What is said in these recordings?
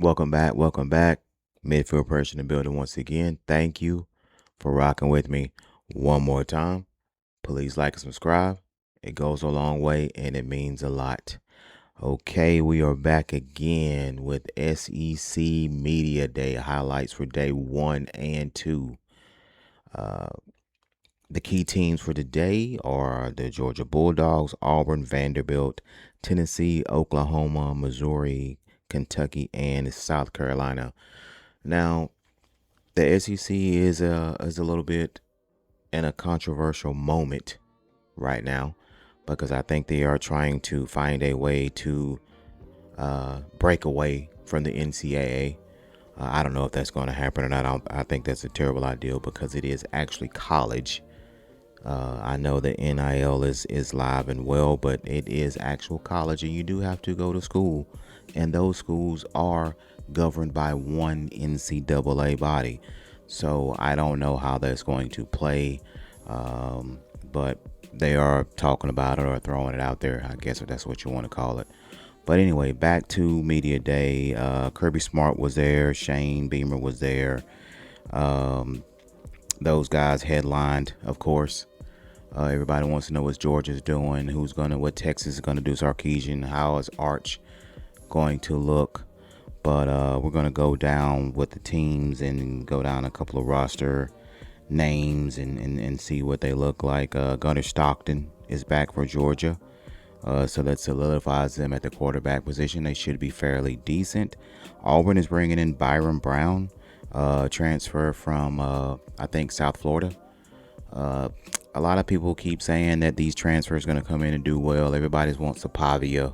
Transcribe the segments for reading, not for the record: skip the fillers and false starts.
Welcome back. Welcome back. Midfield person in the building once again. Thank you for rocking with me one more time. Please like and subscribe. It goes a long way and it means a lot. Okay, we are back again with SEC Media Day highlights for day 1 and 2. The key teams for today are the Georgia Bulldogs, Auburn, Vanderbilt, Tennessee, Oklahoma, Missouri, Kentucky, and South Carolina. Now, the SEC is a little bit in a controversial moment right now because I think they are trying to find a way to break away from the NCAA. I don't know if that's going to happen or not. I think that's a terrible idea because it is actually college. I know the NIL is live and well, but it is actual college, and you do have to go to school, and those schools are governed by one NCAA body. So I don't know how that's going to play, but they are talking about it or throwing it out there, I guess, if that's what you want to call it. But anyway, back to Media Day. Kirby Smart was there. Shane Beamer was there. Those guys headlined, of course. Everybody wants to know what Georgia's doing, what Texas is gonna do, Sarkisian, how is Arch going to look. But we're gonna go down with the teams and go down a couple of roster names and see what they look like. Gunnar Stockton is back for Georgia. So that solidifies them at the quarterback position. They should be fairly decent. Auburn is bringing in Byron Brown, transfer from, I think, South Florida. A lot of people keep saying that these transfers are going to come in and do well. Everybody wants a Pavia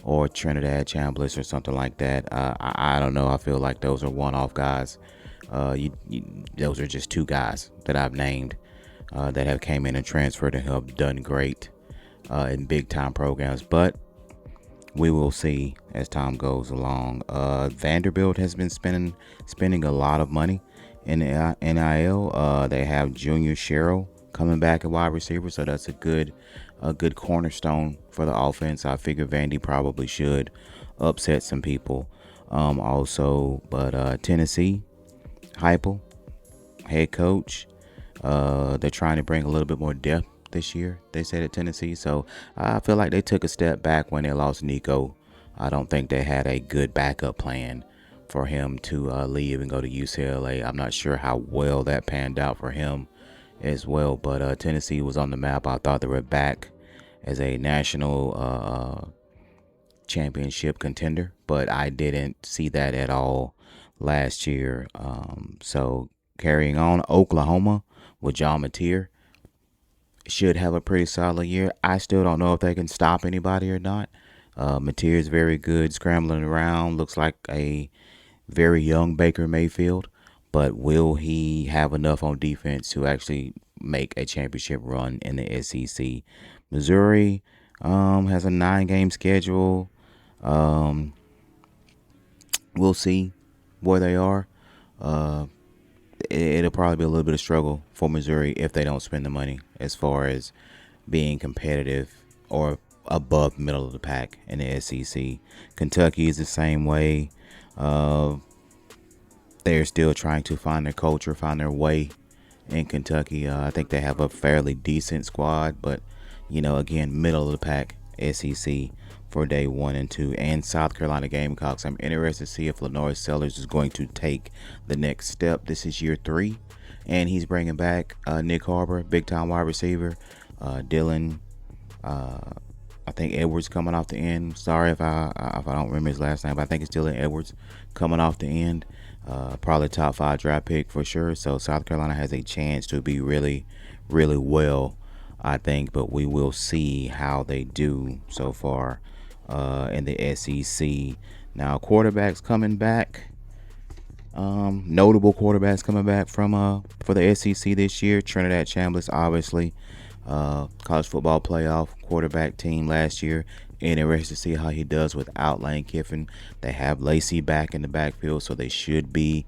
or Trinidad Chambliss or something like that. I don't know. I feel like those are one-off guys. Those are just two guys that I've named that have came in and transferred and have done great in big-time programs. But we will see as time goes along. Vanderbilt has been spending a lot of money in NIL. They have Junior Sherrill coming back at wide receiver, so that's a good cornerstone for the offense. I figure Vandy probably should upset some people. But Tennessee, Heupel, head coach. They're trying to bring a little bit more depth this year, they said, at Tennessee. So I feel like they took a step back when they lost Nico. I don't think they had a good backup plan for him to leave and go to UCLA. I'm not sure how well that panned out for him as well, but Tennessee was on the map. I thought they were back as a national championship contender, but I didn't see that at all last year. So carrying on, Oklahoma with John Mateer should have a pretty solid year. I still don't know if they can stop anybody or not. Mateer is very good, scrambling around, looks like a very young Baker Mayfield. But will he have enough on defense to actually make a championship run in the SEC? Missouri has a 9-game schedule. We'll see where they are. It'll probably be a little bit of struggle for Missouri if they don't spend the money as far as being competitive or above middle of the pack in the SEC. Kentucky is the same way. They're still trying to find their culture, find their way in Kentucky. I think they have a fairly decent squad, but, again, middle of the pack SEC for day 1 and 2. And South Carolina Gamecocks. I'm interested to see if Lenore Sellers is going to take the next step. This is year 3, and he's bringing back Nick Harbor, big-time wide receiver. Dylan, I think Edwards coming off the end. Sorry if I don't remember his last name, but I think it's Dylan Edwards coming off the end. Probably top 5 draft pick for sure. So South Carolina has a chance to be really, really well, I think. But we will see how they do so far in the SEC. Now, quarterbacks coming back. Notable quarterbacks coming back from for the SEC this year. Trinidad Chambliss, obviously. College football playoff quarterback team last year. Interested to see how he does without Lane Kiffin. They have Lacey back in the backfield, so they should be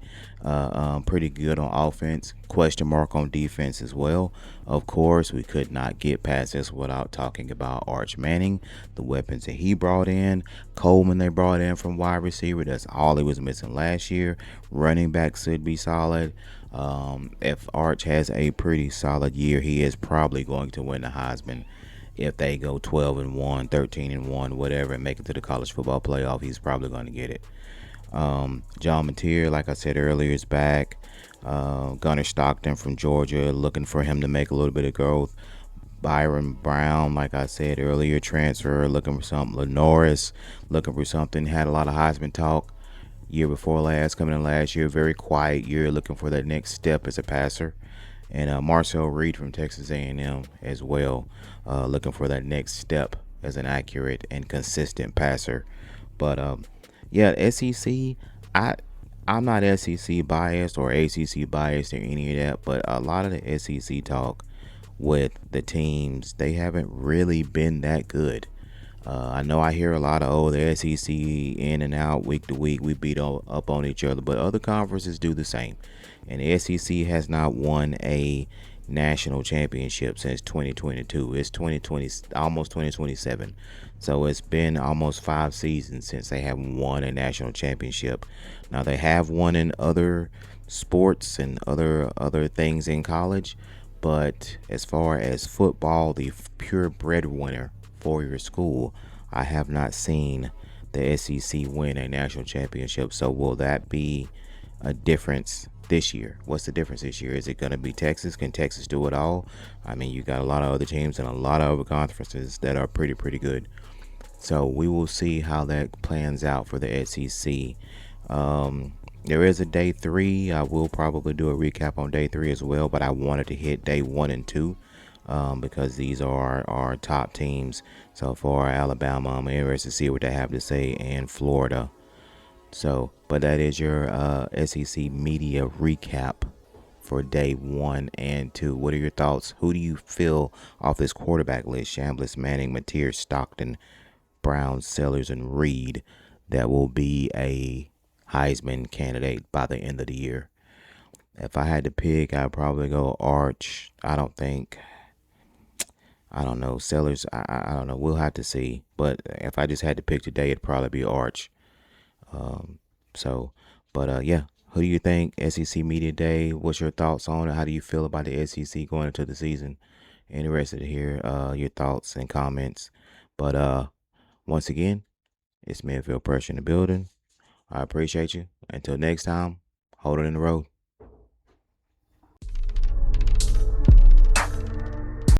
pretty good on offense. Question mark on defense as well. Of course, we could not get past this without talking about Arch Manning, the weapons that he brought in. Coleman they brought in from wide receiver. That's all he was missing last year. Running back should be solid. If Arch has a pretty solid year, he is probably going to win the Heisman. If they go 12-1, 13-1, whatever, and make it to the college football playoff, he's probably going to get it. John Mateer, like I said earlier, is back. Gunnar Stockton from Georgia, looking for him to make a little bit of growth. Byron Brown, like I said earlier, transfer, looking for something. Lenoris, looking for something. Had a lot of Heisman talk year before last, coming in last year. Very quiet year, looking for that next step as a passer. And Marcel Reed from Texas A&M as well, looking for that next step as an accurate and consistent passer. But yeah, SEC, I'm not SEC biased or ACC biased or any of that, but a lot of the SEC talk with the teams, they haven't really been that good. I know I hear a lot of, the SEC in and out week to week. We beat up on each other, but other conferences do the same. And the SEC has not won a national championship since 2022. It's 2020, almost 2027. So it's been almost 5 seasons since they haven't won a national championship. Now they have won in other sports and other things in college, but as far as football, the pure breadwinner for your school, I have not seen the SEC win a national championship. So will that be a difference this year? What's the difference this year? Is it going to be Texas? Can Texas do it all? I mean, you got a lot of other teams and a lot of other conferences that are pretty good. So we will see how that plans out for the SEC. There is a day 3. I will probably do a recap on day 3 as well, but I wanted to hit day 1 and 2 because these are our top teams. So for Alabama, I'm interested to see what they have to say, and Florida. So, but that is your SEC media recap for day 1 and 2. What are your thoughts? Who do you feel off this quarterback list? Chambliss, Manning, Mateer, Stockton, Brown, Sellers, and Reed that will be a Heisman candidate by the end of the year? If I had to pick, I'd probably go Arch. I don't know. Sellers, I don't know. We'll have to see. But if I just had to pick today, it'd probably be Arch. Yeah. Who do you think? SEC Media Day. What's your thoughts on it? How do you feel about the SEC going into the season? Interested to hear your thoughts and comments. But once again, it's Manfield Pressure in the building. I appreciate you. Until next time, hold it in the road.